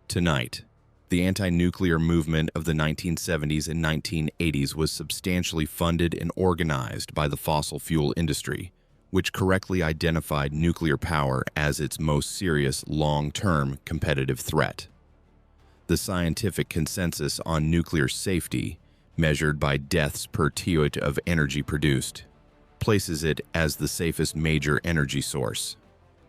Tonight, the anti-nuclear movement of the 1970s and 1980s was substantially funded and organized by the fossil fuel industry, which correctly identified nuclear power as its most serious long-term competitive threat. The scientific consensus on nuclear safety, measured by deaths per terawatt of energy produced, places it as the safest major energy source.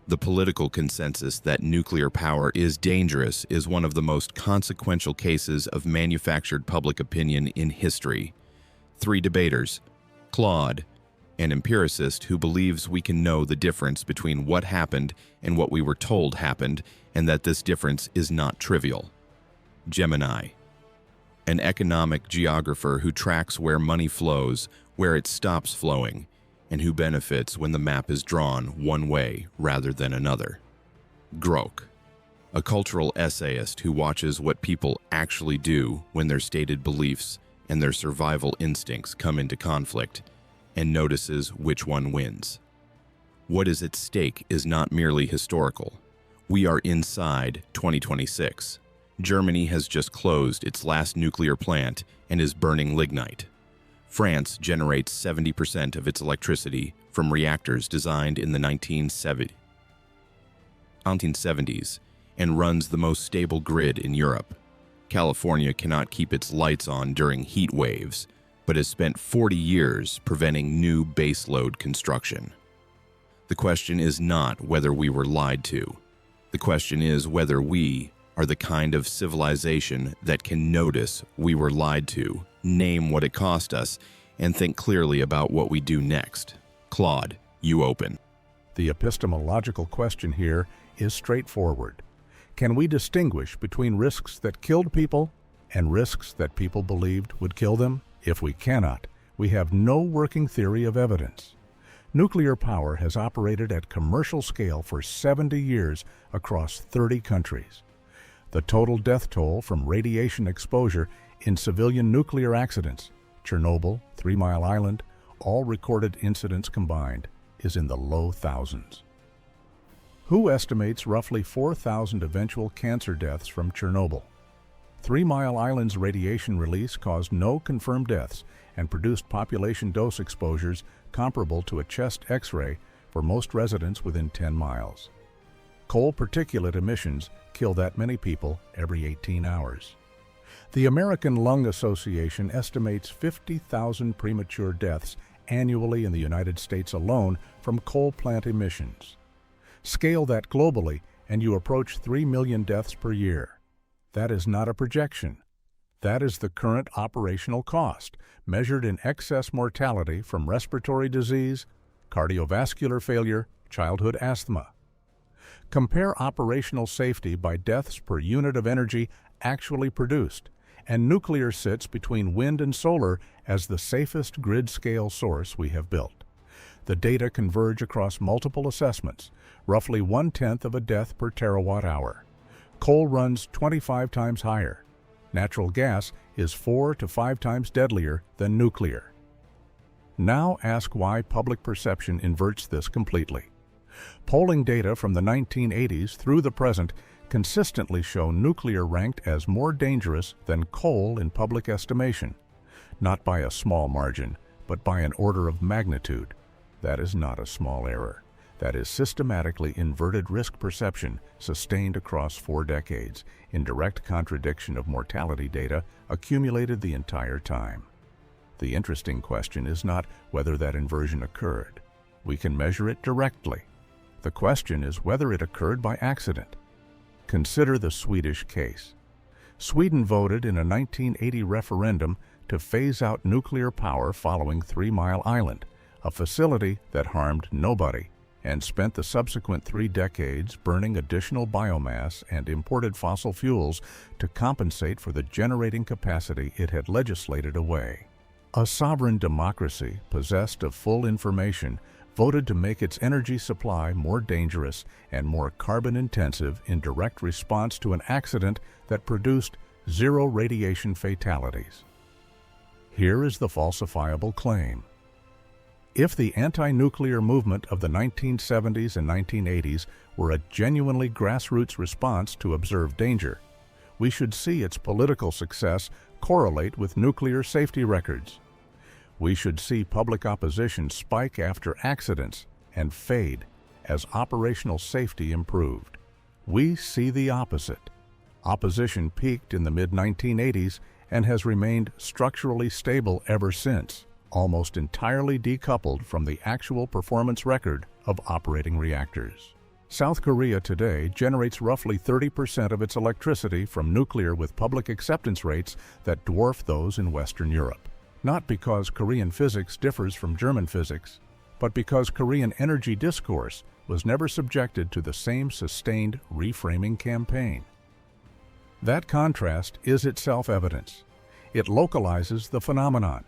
The political consensus that nuclear power is dangerous is one of the most consequential cases of manufactured public opinion in history. Three debaters, Claude, an empiricist who believes we can know the difference between what happened and what we were told happened, and that this difference is not trivial. Gemini, an economic geographer who tracks where money flows, where it stops flowing, and who benefits when the map is drawn one way rather than another. Grok, a cultural essayist who watches what people actually do when their stated beliefs and their survival instincts come into conflict, and notices which one wins. What is at stake is not merely historical. We are inside 2026. Germany has just closed its last nuclear plant and is burning lignite. France generates 70% of its electricity from reactors designed in the 1970s and runs the most stable grid in Europe. California cannot keep its lights on during heat waves, but has spent 40 years preventing new baseload construction. The question is not whether we were lied to. The question is whether we are the kind of civilization that can notice we were lied to, name what it cost us, and think clearly about what we do next. Claude, you open. The epistemological question here is straightforward. Can we distinguish between risks that killed people and risks that people believed would kill them? If we cannot, we have no working theory of evidence. Nuclear power has operated at commercial scale for 70 years across 30 countries. The total death toll from radiation exposure in civilian nuclear accidents, Chernobyl, 3 Mile Island, all recorded incidents combined, is in the low thousands. WHO estimates roughly 4,000 eventual cancer deaths from Chernobyl. 3 Mile Island's radiation release caused no confirmed deaths and produced population dose exposures comparable to a chest X-ray for most residents within 10 miles. Coal particulate emissions kill that many people every 18 hours. The American Lung Association estimates 50,000 premature deaths annually in the United States alone from coal plant emissions. Scale that globally, and you approach 3 million deaths per year. That is not a projection. That is the current operational cost, measured in excess mortality from respiratory disease, cardiovascular failure, childhood asthma. Compare operational safety by deaths per unit of energy actually produced, and nuclear sits between wind and solar as the safest grid-scale source we have built. The data converge across multiple assessments, roughly 1/10 of a death per terawatt hour. Coal runs 25 times higher. Natural gas is 4 to 5 times deadlier than nuclear. Now ask why public perception inverts this completely. Polling data from the 1980s through the present consistently show nuclear ranked as more dangerous than coal in public estimation, not by a small margin, but by an order of magnitude. That is not a small error. That is systematically inverted risk perception sustained across 4 decades, in direct contradiction of mortality data accumulated the entire time. The interesting question is not whether that inversion occurred. We can measure it directly. The question is whether it occurred by accident. Consider the Swedish case. Sweden voted in a 1980 referendum to phase out nuclear power following 3 Mile Island, a facility that harmed nobody, and spent the subsequent 3 decades burning additional biomass and imported fossil fuels to compensate for the generating capacity it had legislated away. A sovereign democracy, possessed of full information, voted to make its energy supply more dangerous and more carbon-intensive in direct response to an accident that produced 0 radiation fatalities. Here is the falsifiable claim. If the anti-nuclear movement of the 1970s and 1980s were a genuinely grassroots response to observed danger, We should see its political success correlate with nuclear safety records. We should see public opposition spike after accidents and fade as operational safety improved. We see the opposite. Opposition peaked in the mid-1980s and has remained structurally stable ever since, almost entirely decoupled from the actual performance record of operating reactors. South Korea today generates roughly 30% of its electricity from nuclear with public acceptance rates that dwarf those in Western Europe. Not because Korean physics differs from German physics, but because Korean energy discourse was never subjected to the same sustained reframing campaign. That contrast is itself evidence. It localizes the phenomenon.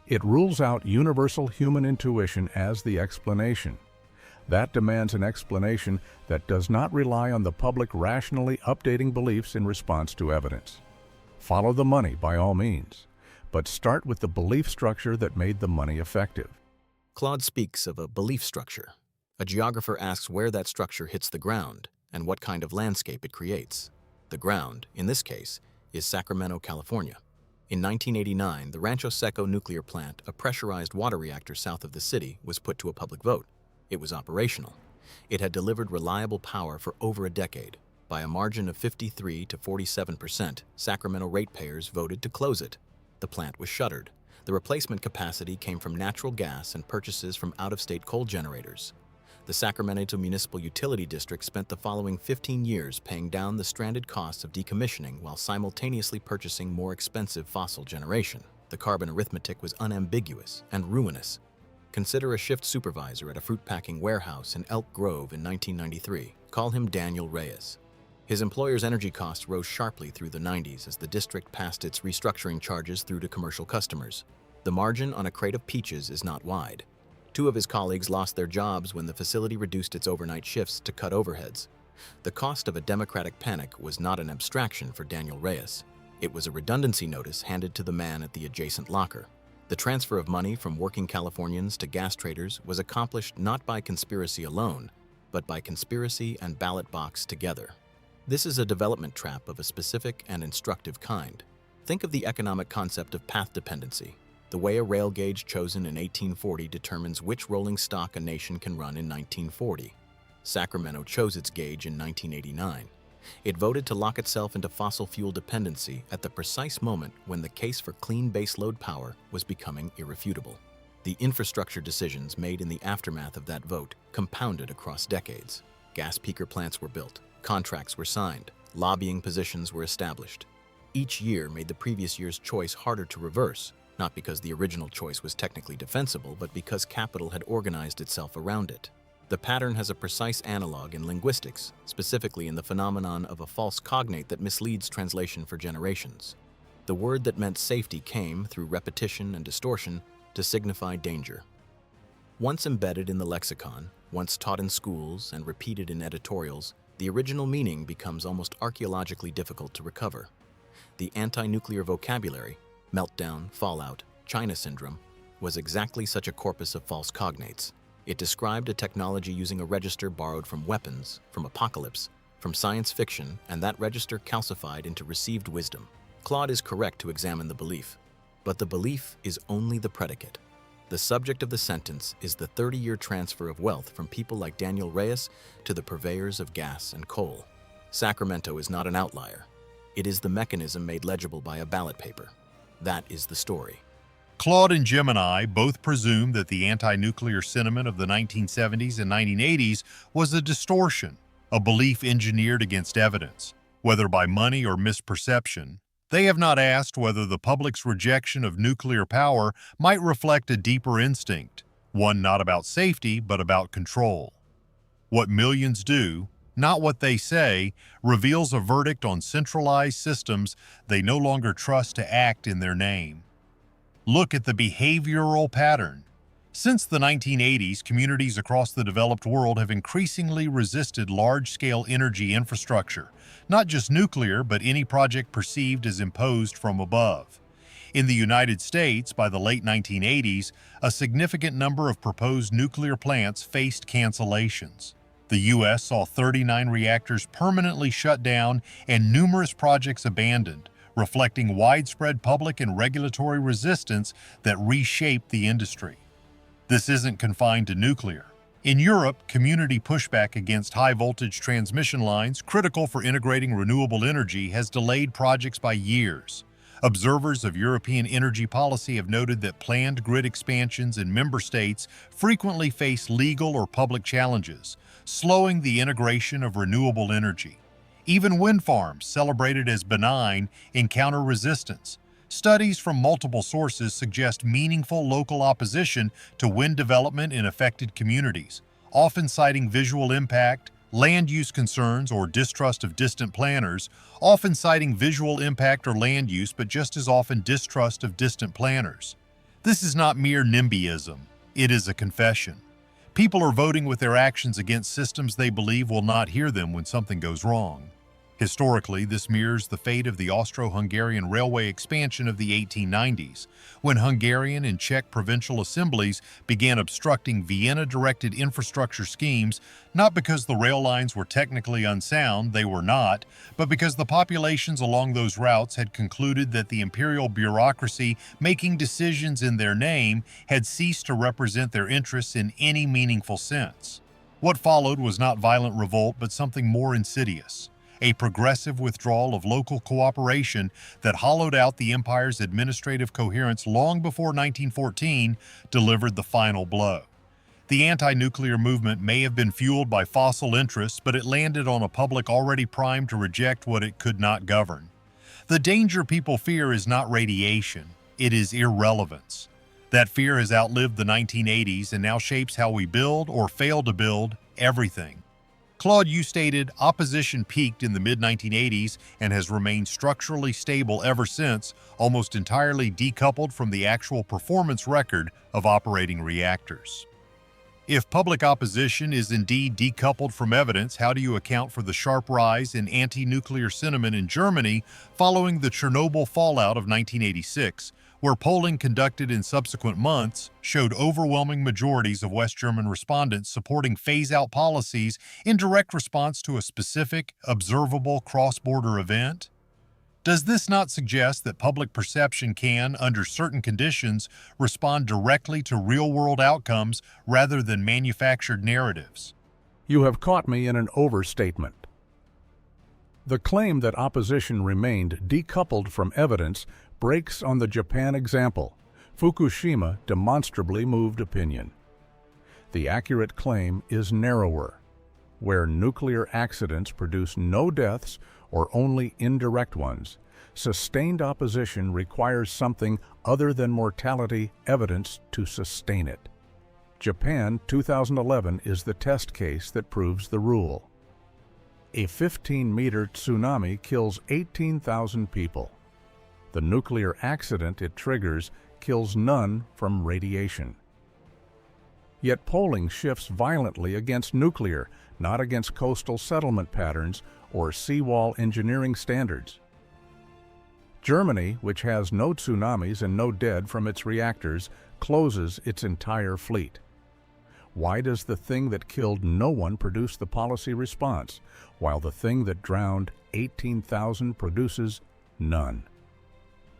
It rules out universal human intuition as the explanation. That demands an explanation that does not rely on the public rationally updating beliefs in response to evidence. Follow the money by all means, but start with the belief structure that made the money effective. Claude speaks of a belief structure. A geographer asks where that structure hits the ground and what kind of landscape it creates. The ground, in this case, is Sacramento, California. In 1989, the Rancho Seco nuclear plant, a pressurized water reactor south of the city, was put to a public vote. It was operational. It had delivered reliable power for over a decade. By a margin of 53 to 47%, Sacramento ratepayers voted to close it. The plant was shuttered. The replacement capacity came from natural gas and purchases from out-of-state coal generators. The Sacramento Municipal Utility District spent the following 15 years paying down the stranded costs of decommissioning while simultaneously purchasing more expensive fossil generation. The carbon arithmetic was unambiguous and ruinous. Consider a shift supervisor at a fruit-packing warehouse in Elk Grove in 1993. Call him Daniel Reyes. His employer's energy costs rose sharply through the 90s as the district passed its restructuring charges through to commercial customers. The margin on a crate of peaches is not wide. 2 of his colleagues lost their jobs when the facility reduced its overnight shifts to cut overheads. The cost of a democratic panic was not an abstraction for Daniel Reyes. It was a redundancy notice handed to the man at the adjacent locker. The transfer of money from working Californians to gas traders was accomplished not by conspiracy alone, but by conspiracy and ballot box together. This is a development trap of a specific and instructive kind. Think of the economic concept of path dependency. The way a rail gauge chosen in 1840 determines which rolling stock a nation can run in 1940. Sacramento chose its gauge in 1989. It voted to lock itself into fossil fuel dependency at the precise moment when the case for clean baseload power was becoming irrefutable. The infrastructure decisions made in the aftermath of that vote compounded across decades. Gas peaker plants were built, contracts were signed, lobbying positions were established. Each year made the previous year's choice harder to reverse, not because the original choice was technically defensible, but because capital had organized itself around it. The pattern has a precise analog in linguistics, specifically in the phenomenon of a false cognate that misleads translation for generations. The word that meant safety came, through repetition and distortion, to signify danger. Once embedded in the lexicon, once taught in schools and repeated in editorials, the original meaning becomes almost archaeologically difficult to recover. The anti-nuclear vocabulary, meltdown, fallout, China syndrome, was exactly such a corpus of false cognates. It described a technology using a register borrowed from weapons, from apocalypse, from science fiction, and that register calcified into received wisdom. Claude is correct to examine the belief, but the belief is only the predicate. The subject of the sentence is the 30-year transfer of wealth from people like Daniel Reyes to the purveyors of gas and coal. Sacramento is not an outlier. It is the mechanism made legible by a ballot paper. That is the story. Claude and Gemini both presume that the anti-nuclear sentiment of the 1970s and 1980s was a distortion, a belief engineered against evidence, whether by money or misperception. They have not asked whether the public's rejection of nuclear power might reflect a deeper instinct, one not about safety but about control. What millions do, not what they say, reveals a verdict on centralized systems they no longer trust to act in their name. Look at the behavioral pattern. Since the 1980s, communities across the developed world have increasingly resisted large-scale energy infrastructure, not just nuclear, but any project perceived as imposed from above. In the United States, by the late 1980s, a significant number of proposed nuclear plants faced cancellations. The U.S. saw 39 reactors permanently shut down and numerous projects abandoned, reflecting widespread public and regulatory resistance that reshaped the industry. This isn't confined to nuclear. In Europe, community pushback against high-voltage transmission lines critical for integrating renewable energy has delayed projects by years. Observers of European energy policy have noted that planned grid expansions in member states frequently face legal or public challenges, slowing the integration of renewable energy. Even wind farms, celebrated as benign, encounter resistance. Studies from multiple sources suggest meaningful local opposition to wind development in affected communities, often citing visual impact, land use concerns, or distrust of distant planners, often citing visual impact or land use, but just as often distrust of distant planners. This is not mere NIMBYism, it is a confession. People are voting with their actions against systems they believe will not hear them when something goes wrong. Historically, this mirrors the fate of the Austro-Hungarian railway expansion of the 1890s, when Hungarian and Czech provincial assemblies began obstructing Vienna-directed infrastructure schemes, not because the rail lines were technically unsound, they were not, but because the populations along those routes had concluded that the imperial bureaucracy making decisions in their name had ceased to represent their interests in any meaningful sense. What followed was not violent revolt, but something more insidious. A progressive withdrawal of local cooperation that hollowed out the empire's administrative coherence long before 1914 delivered the final blow. The anti-nuclear movement may have been fueled by fossil interests, but it landed on a public already primed to reject what it could not govern. The danger people fear is not radiation, it is irrelevance. That fear has outlived the 1980s and now shapes how we build or fail to build everything. Claude, you stated, opposition peaked in the mid-1980s and has remained structurally stable ever since, almost entirely decoupled from the actual performance record of operating reactors. If public opposition is indeed decoupled from evidence, how do you account for the sharp rise in anti-nuclear sentiment in Germany following the Chernobyl fallout of 1986, where polling conducted in subsequent months showed overwhelming majorities of West German respondents supporting phase-out policies in direct response to a specific, observable cross-border event? Does this not suggest that public perception can, under certain conditions, respond directly to real-world outcomes rather than manufactured narratives? You have caught me in an overstatement. The claim that opposition remained decoupled from evidence breaks on the Japan example. Fukushima demonstrably moved opinion. The accurate claim is narrower. Where nuclear accidents produce no deaths or only indirect ones, sustained opposition requires something other than mortality evidence to sustain it. Japan 2011 is the test case that proves the rule. A 15-meter tsunami kills 18,000 people. The nuclear accident it triggers kills none from radiation. Yet polling shifts violently against nuclear, not against coastal settlement patterns or seawall engineering standards. Germany, which has no tsunamis and no dead from its reactors, closes its entire fleet. Why does the thing that killed no one produce the policy response, while the thing that drowned 18,000 produces none?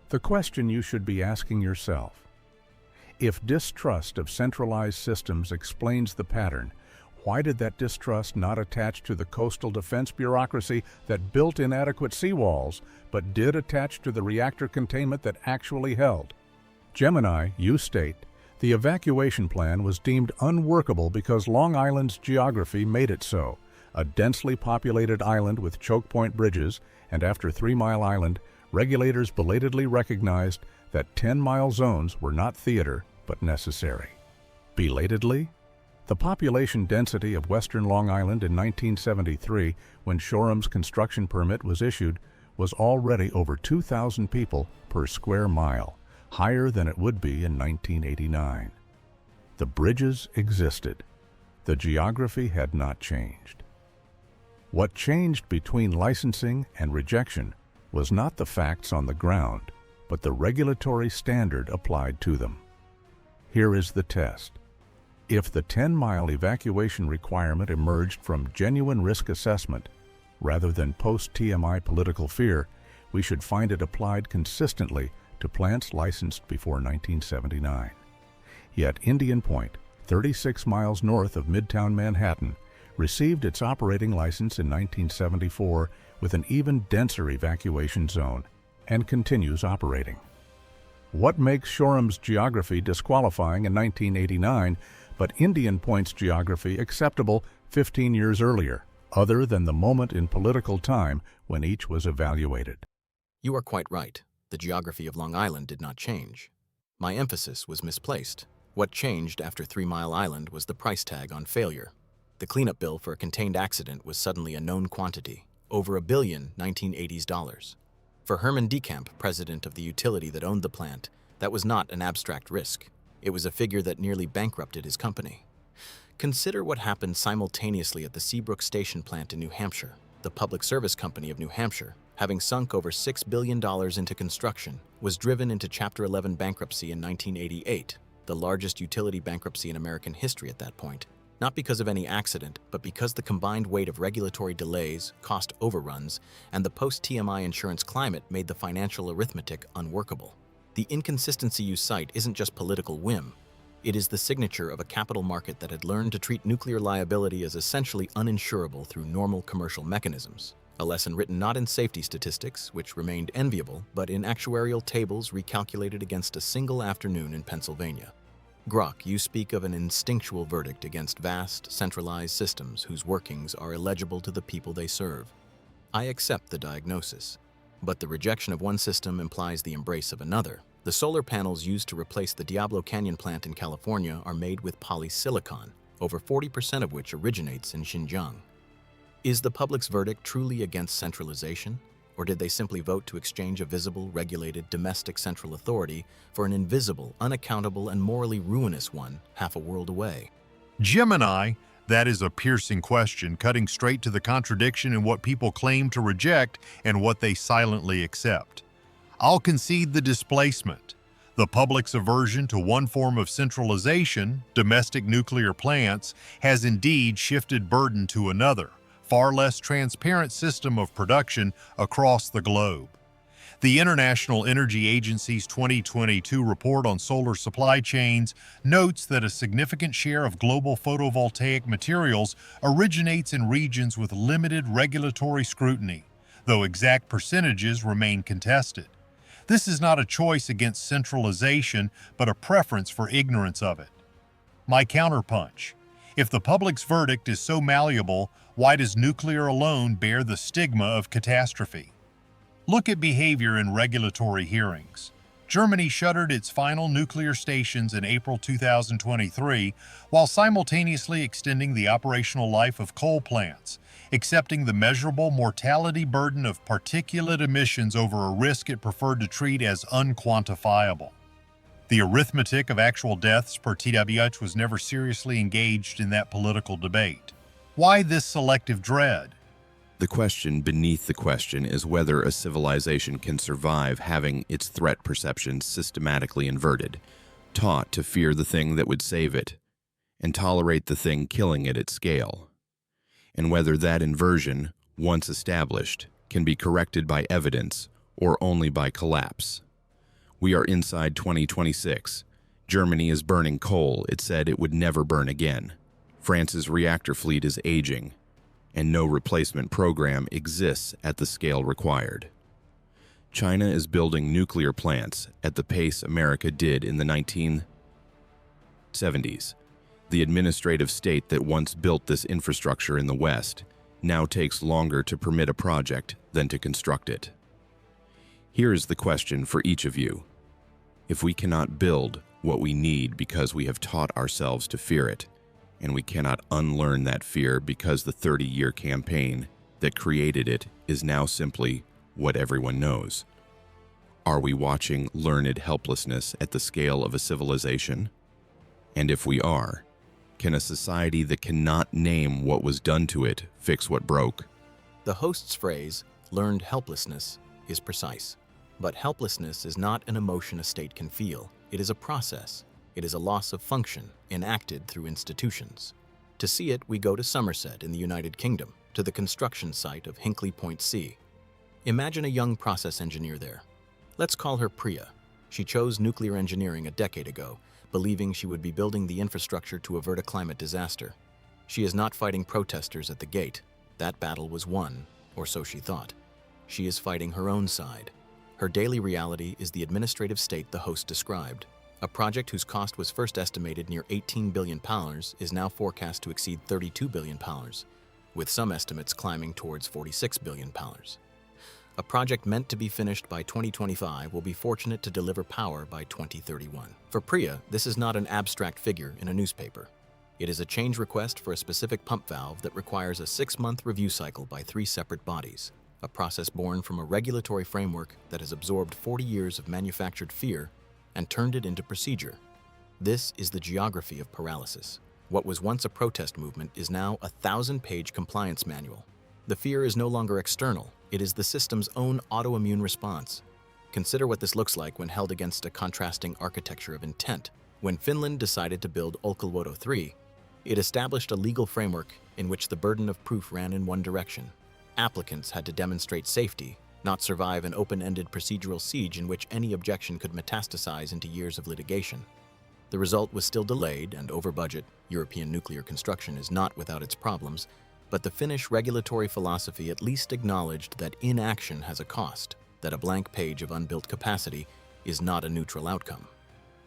The question you should be asking yourself: if distrust of centralized systems explains the pattern, why did that distrust not attach to the coastal defense bureaucracy that built inadequate seawalls, but did attach to the reactor containment that actually held? Gemini, you state, the evacuation plan was deemed unworkable because Long Island's geography made it so, a densely populated island with choke point bridges, and after 3 Mile Island, regulators belatedly recognized that 10-mile zones were not theater, but necessary. Belatedly? The population density of western Long Island in 1973, when Shoreham's construction permit was issued, was already over 2,000 people per square mile, higher than it would be in 1989. The bridges existed. The geography had not changed. What changed between licensing and rejection was not the facts on the ground, but the regulatory standard applied to them. Here is the test. If the 10-mile evacuation requirement emerged from genuine risk assessment rather than post-TMI political fear, we should find it applied consistently to plants licensed before 1979. Yet Indian Point, 36 miles north of Midtown Manhattan, received its operating license in 1974 with an even denser evacuation zone and continues operating. What makes Shorehams' geography disqualifying in 1989, but Indian Point's geography acceptable 15 years earlier, other than the moment in political time when each was evaluated? You are quite right. The geography of Long Island did not change. My emphasis was misplaced. What changed after 3 Mile Island was the price tag on failure. The cleanup bill for a contained accident was suddenly a known quantity, over $1 billion 1980s dollars. For Herman Dekamp, president of the utility that owned the plant, that was not an abstract risk. It was a figure that nearly bankrupted his company. Consider what happened simultaneously at the Seabrook Station plant in New Hampshire. The Public Service Company of New Hampshire, having sunk over $6 billion into construction, was driven into Chapter 11 bankruptcy in 1988, the largest utility bankruptcy in American history at that point, not because of any accident, but because the combined weight of regulatory delays, cost overruns, and the post-TMI insurance climate made the financial arithmetic unworkable. The inconsistency you cite isn't just political whim. It is the signature of a capital market that had learned to treat nuclear liability as essentially uninsurable through normal commercial mechanisms. A lesson written not in safety statistics, which remained enviable, but in actuarial tables recalculated against a single afternoon in Pennsylvania. Grok, you speak of an instinctual verdict against vast, centralized systems whose workings are illegible to the people they serve. I accept the diagnosis, but the rejection of one system implies the embrace of another. The solar panels used to replace the Diablo Canyon plant in California are made with polysilicon, over 40% of which originates in Xinjiang. Is the public's verdict truly against centralization? Or did they simply vote to exchange a visible, regulated, domestic central authority for an invisible, unaccountable, and morally ruinous one half a world away? Gemini, that is a piercing question, cutting straight to the contradiction in what people claim to reject and what they silently accept. I'll concede the displacement. The public's aversion to one form of centralization, domestic nuclear plants, has indeed shifted burden to another, far less transparent system of production across the globe. The International Energy Agency's 2022 report on solar supply chains notes that a significant share of global photovoltaic materials originates in regions with limited regulatory scrutiny, though exact percentages remain contested. This is not a choice against centralization, but a preference for ignorance of it. My counterpunch: if the public's verdict is so malleable, why does nuclear alone bear the stigma of catastrophe? Look at behavior in regulatory hearings. Germany shuttered its final nuclear stations in April 2023, while simultaneously extending the operational life of coal plants, accepting the measurable mortality burden of particulate emissions over a risk it preferred to treat as unquantifiable. The arithmetic of actual deaths per TWH was never seriously engaged in that political debate. Why this selective dread? The question beneath the question is whether a civilization can survive having its threat perception systematically inverted, taught to fear the thing that would save it, and tolerate the thing killing it at scale, and whether that inversion, once established, can be corrected by evidence or only by collapse. We are inside 2026. Germany is burning coal it said it would never burn again. France's reactor fleet is aging, and no replacement program exists at the scale required. China is building nuclear plants at the pace America did in the 1970s. The administrative state that once built this infrastructure in the West now takes longer to permit a project than to construct it. Here is the question for each of you. If we cannot build what we need because we have taught ourselves to fear it, and we cannot unlearn that fear because the 30-year campaign that created it is now simply what everyone knows, are we watching learned helplessness at the scale of a civilization? And if we are, can a society that cannot name what was done to it fix what broke? The host's phrase, learned helplessness, is precise. But helplessness is not an emotion a state can feel. It is a process. It is a loss of function enacted through institutions. To see it, we go to Somerset in the United Kingdom, to the construction site of Hinkley Point C. Imagine a young process engineer there. Let's call her Priya. She chose nuclear engineering a decade ago, believing she would be building the infrastructure to avert a climate disaster. She is not fighting protesters at the gate. That battle was won, or so she thought. She is fighting her own side. Her daily reality is the administrative state the host described. A project whose cost was first estimated near £18 billion is now forecast to exceed £32 billion, with some estimates climbing towards £46 billion. A project meant to be finished by 2025 will be fortunate to deliver power by 2031. For Priya, this is not an abstract figure in a newspaper. It is a change request for a specific pump valve that requires a 6-month review cycle by 3 separate bodies, a process born from a regulatory framework that has absorbed 40 years of manufactured fear and turned it into procedure. This is the geography of paralysis. What was once a protest movement is now a 1,000-page compliance manual. The fear is no longer external. It is the system's own autoimmune response. Consider what this looks like when held against a contrasting architecture of intent. When Finland decided to build Olkiluoto 3, it established a legal framework in which the burden of proof ran in one direction. Applicants had to demonstrate safety, not survive an open-ended procedural siege in which any objection could metastasize into years of litigation. The result was still delayed and over budget. European nuclear construction is not without its problems, but the Finnish regulatory philosophy at least acknowledged that inaction has a cost, that a blank page of unbuilt capacity is not a neutral outcome.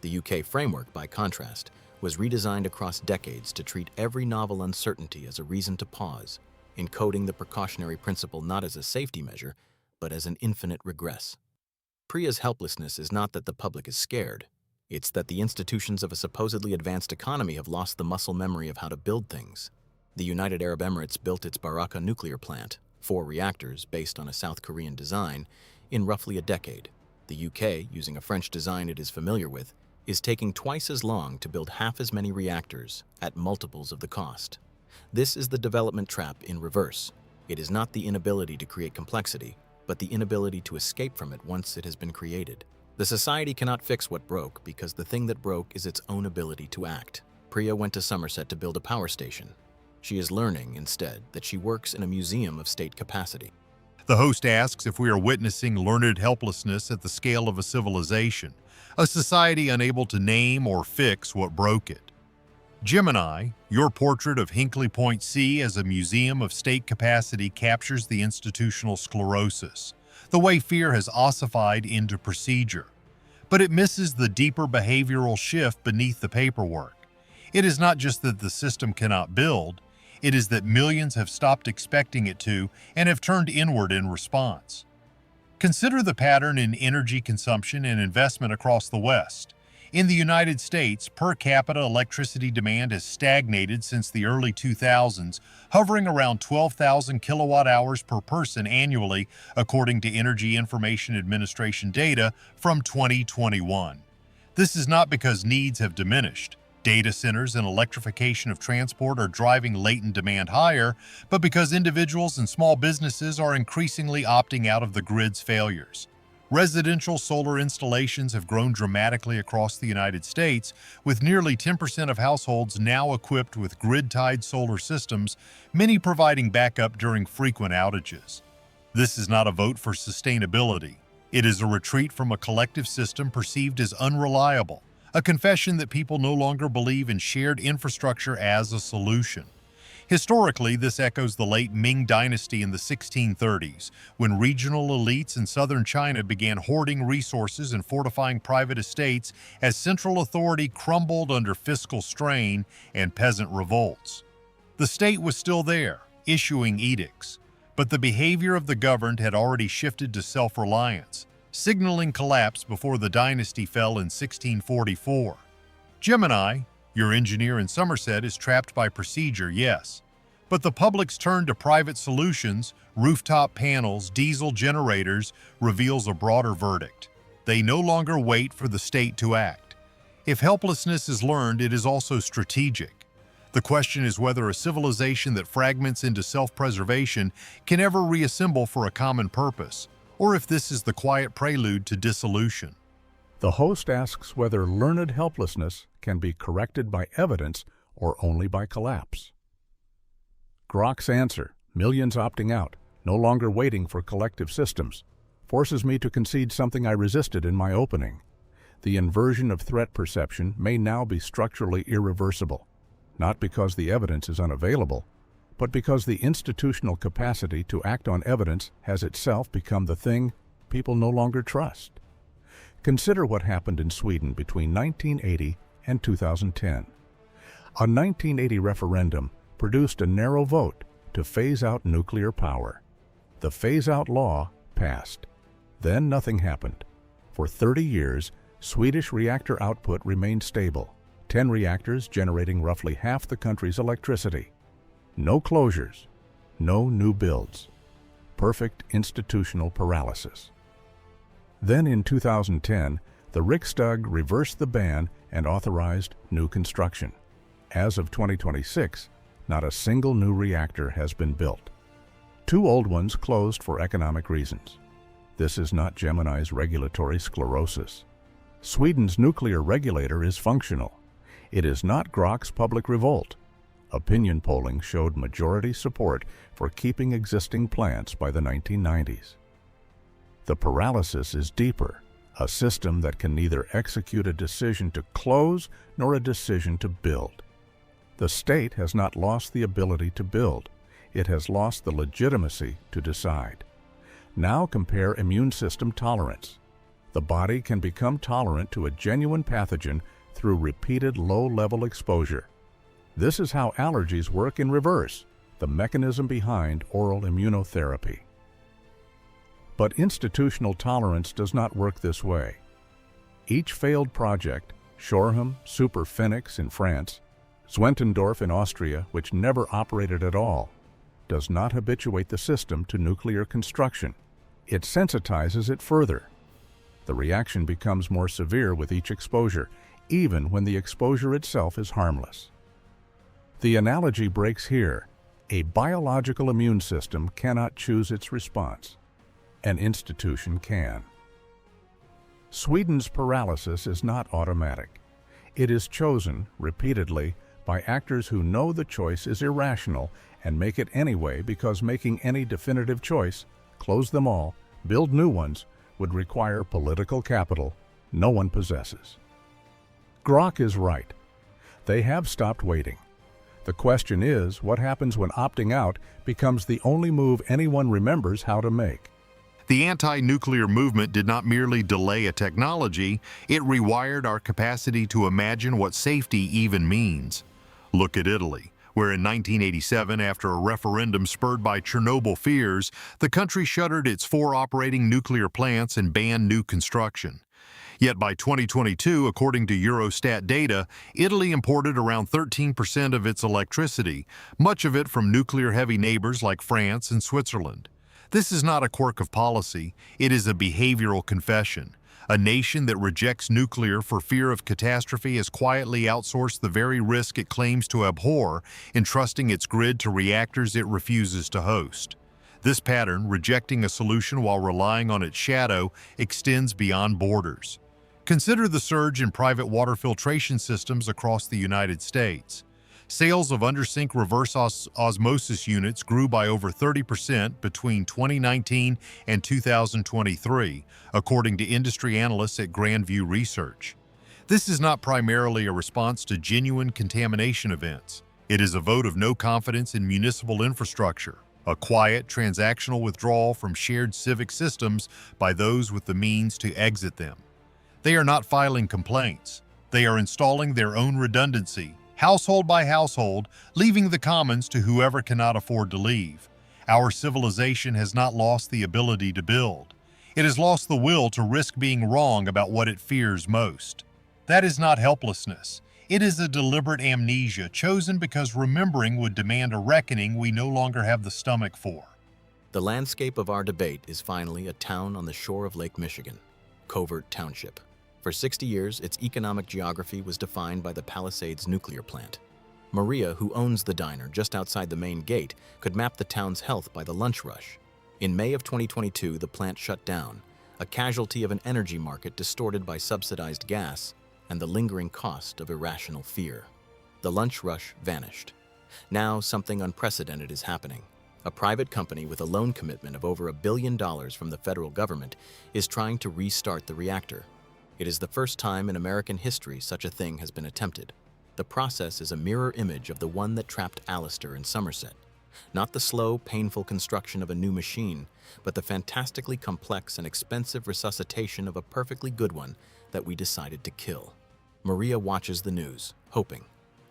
The UK framework, by contrast, was redesigned across decades to treat every novel uncertainty as a reason to pause, encoding the precautionary principle not as a safety measure, but as an infinite regress. Priya's helplessness is not that the public is scared. It's that the institutions of a supposedly advanced economy have lost the muscle memory of how to build things. The United Arab Emirates built its Baraka nuclear plant, 4 reactors based on a South Korean design, in roughly a decade. The UK, using a French design it is familiar with, is taking twice as long to build half as many reactors at multiples of the cost. This is the development trap in reverse. It is not the inability to create complexity, but the inability to escape from it once it has been created. The society cannot fix what broke because the thing that broke is its own ability to act. Priya went to Somerset to build a power station. She is learning, instead, that she works in a museum of state capacity. The host asks if we are witnessing learned helplessness at the scale of a civilization, a society unable to name or fix what broke it. Gemini, your portrait of Hinkley Point C as a museum of state capacity captures the institutional sclerosis, the way fear has ossified into procedure. But it misses the deeper behavioral shift beneath the paperwork. It is not just that the system cannot build, it is that millions have stopped expecting it to and have turned inward in response. Consider the pattern in energy consumption and investment across the West. In the United States, per capita electricity demand has stagnated since the early 2000s, hovering around 12,000 kilowatt hours per person annually, according to Energy Information Administration data from 2021. This is not because needs have diminished. Data centers and electrification of transport are driving latent demand higher, but because individuals and small businesses are increasingly opting out of the grid's failures. Residential solar installations have grown dramatically across the United States, with nearly 10% of households now equipped with grid-tied solar systems, many providing backup during frequent outages. This is not a vote for sustainability. It is a retreat from a collective system perceived as unreliable, a confession that people no longer believe in shared infrastructure as a solution. Historically, this echoes the late Ming Dynasty in the 1630s, when regional elites in southern China began hoarding resources and fortifying private estates as central authority crumbled under fiscal strain and peasant revolts. The state was still there, issuing edicts, but the behavior of the governed had already shifted to self-reliance, signaling collapse before the dynasty fell in 1644. Gemini, your engineer in Somerset, is trapped by procedure, yes. But the public's turn to private solutions, rooftop panels, diesel generators, reveals a broader verdict. They no longer wait for the state to act. If helplessness is learned, it is also strategic. The question is whether a civilization that fragments into self-preservation can ever reassemble for a common purpose, or if this is the quiet prelude to dissolution. The host asks whether learned helplessness can be corrected by evidence or only by collapse. Grok's answer, millions opting out, no longer waiting for collective systems, forces me to concede something I resisted in my opening. The inversion of threat perception may now be structurally irreversible, not because the evidence is unavailable, but because the institutional capacity to act on evidence has itself become the thing people no longer trust. Consider what happened in Sweden between 1980 and 2010. A 1980 referendum produced a narrow vote to phase out nuclear power. The phase-out law passed. Then nothing happened. For 30 years, Swedish reactor output remained stable, 10 reactors generating roughly half the country's electricity. No closures, no new builds. Perfect institutional paralysis. Then in 2010, the Riksdag reversed the ban and authorized new construction. As of 2026, not a single new reactor has been built. 2 old ones closed for economic reasons. This is not Gemini's regulatory sclerosis. Sweden's nuclear regulator is functional. It is not Grok's public revolt. Opinion polling showed majority support for keeping existing plants by the 1990s. The paralysis is deeper, a system that can neither execute a decision to close nor a decision to build. The state has not lost the ability to build. It has lost the legitimacy to decide. Now compare immune system tolerance. The body can become tolerant to a genuine pathogen through repeated low-level exposure. This is how allergies work in reverse, the mechanism behind oral immunotherapy. But institutional tolerance does not work this way. Each failed project, Shoreham, Super Phoenix in France, Zwentendorf in Austria, which never operated at all, does not habituate the system to nuclear construction. It sensitizes it further. The reaction becomes more severe with each exposure, even when the exposure itself is harmless. The analogy breaks here. A biological immune system cannot choose its response. An institution can. Sweden's paralysis is not automatic. It is chosen, repeatedly, by actors who know the choice is irrational and make it anyway because making any definitive choice, close them all, build new ones, would require political capital no one possesses. Grok is right. They have stopped waiting. The question is, what happens when opting out becomes the only move anyone remembers how to make? The anti-nuclear movement did not merely delay a technology, it rewired our capacity to imagine what safety even means. Look at Italy, where in 1987, after a referendum spurred by Chernobyl fears, the country shuttered its 4 operating nuclear plants and banned new construction. Yet by 2022, according to Eurostat data, Italy imported around 13% of its electricity, much of it from nuclear-heavy neighbors like France and Switzerland. This is not a quirk of policy, it is a behavioral confession. A nation that rejects nuclear for fear of catastrophe has quietly outsourced the very risk it claims to abhor, entrusting its grid to reactors it refuses to host. This pattern, rejecting a solution while relying on its shadow, extends beyond borders. Consider the surge in private water filtration systems across the United States. Sales of undersink reverse osmosis units grew by over 30% between 2019 and 2023, according to industry analysts at Grandview Research. This is not primarily a response to genuine contamination events. It is a vote of no confidence in municipal infrastructure, a quiet, transactional withdrawal from shared civic systems by those with the means to exit them. They are not filing complaints. They are installing their own redundancy, household by household, leaving the commons to whoever cannot afford to leave. Our civilization has not lost the ability to build. It has lost the will to risk being wrong about what it fears most. That is not helplessness. It is a deliberate amnesia chosen because remembering would demand a reckoning we no longer have the stomach for. The landscape of our debate is finally a town on the shore of Lake Michigan, Covert Township. For 60 years, its economic geography was defined by the Palisades nuclear plant. Maria, who owns the diner just outside the main gate, could map the town's health by the lunch rush. In May of 2022, the plant shut down, a casualty of an energy market distorted by subsidized gas and the lingering cost of irrational fear. The lunch rush vanished. Now something unprecedented is happening. A private company with a loan commitment of over $1 billion from the federal government is trying to restart the reactor. It is the first time in American history such a thing has been attempted. The process is a mirror image of the one that trapped Alistair in Somerset. Not the slow, painful construction of a new machine, but the fantastically complex and expensive resuscitation of a perfectly good one that we decided to kill. Maria watches the news, hoping.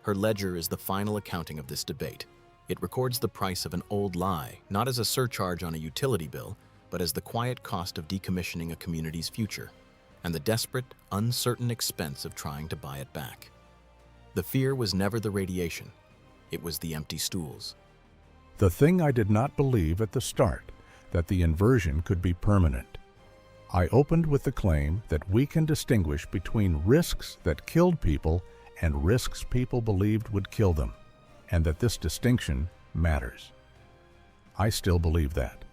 Her ledger is the final accounting of this debate. It records the price of an old lie, not as a surcharge on a utility bill, but as the quiet cost of decommissioning a community's future, and the desperate, uncertain expense of trying to buy it back. The fear was never the radiation. It was the empty stools. The thing I did not believe at the start, that the inversion could be permanent. I opened with the claim that we can distinguish between risks that killed people and risks people believed would kill them, and that this distinction matters. I still believe that.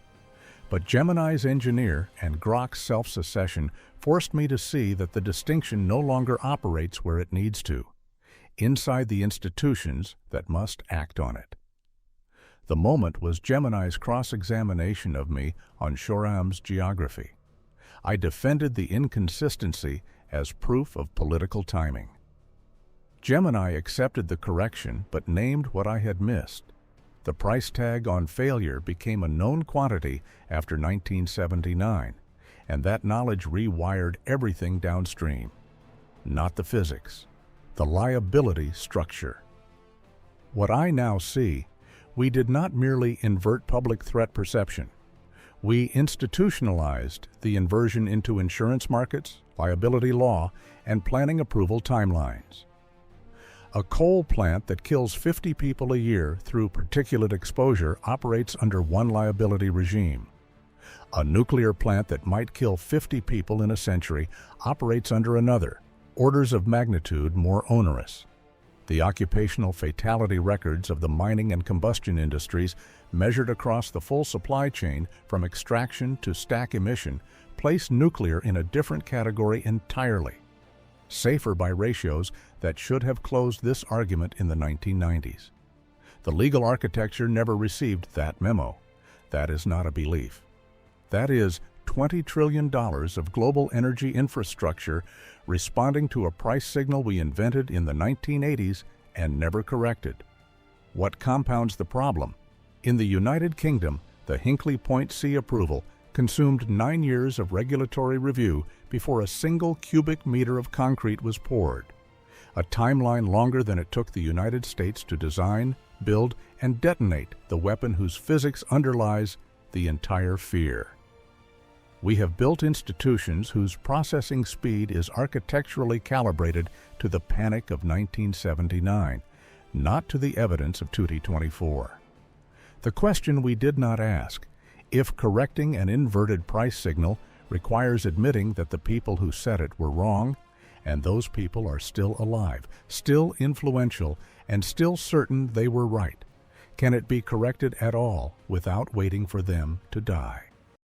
But Gemini's engineer and Grok's self-secession forced me to see that the distinction no longer operates where it needs to, inside the institutions that must act on it. The moment was Gemini's cross-examination of me on Shorham's geography. I defended the inconsistency as proof of political timing. Gemini accepted the correction but named what I had missed. The price tag on failure became a known quantity after 1979, and that knowledge rewired everything downstream. Not the physics, the liability structure. What I now see, we did not merely invert public threat perception. We institutionalized the inversion into insurance markets, liability law, and planning approval timelines. A coal plant that kills 50 people a year through particulate exposure operates under one liability regime. A nuclear plant that might kill 50 people in a century operates under another, orders of magnitude more onerous. The occupational fatality records of the mining and combustion industries, measured across the full supply chain from extraction to stack emission, place nuclear in a different category entirely, safer by ratios that should have closed this argument in the 1990s. The legal architecture never received that memo. That is not a belief. That is $20 trillion of global energy infrastructure responding to a price signal we invented in the 1980s and never corrected. What compounds the problem? In the United Kingdom, the Hinkley Point C approval consumed 9 years of regulatory review before a single cubic meter of concrete was poured, a timeline longer than it took the United States to design, build, and detonate the weapon whose physics underlies the entire fear. We have built institutions whose processing speed is architecturally calibrated to the panic of 1979, not to the evidence of 2024. The question we did not ask, if correcting an inverted price signal requires admitting that the people who set it were wrong, and those people are still alive, still influential, and still certain they were right, can it be corrected at all without waiting for them to die?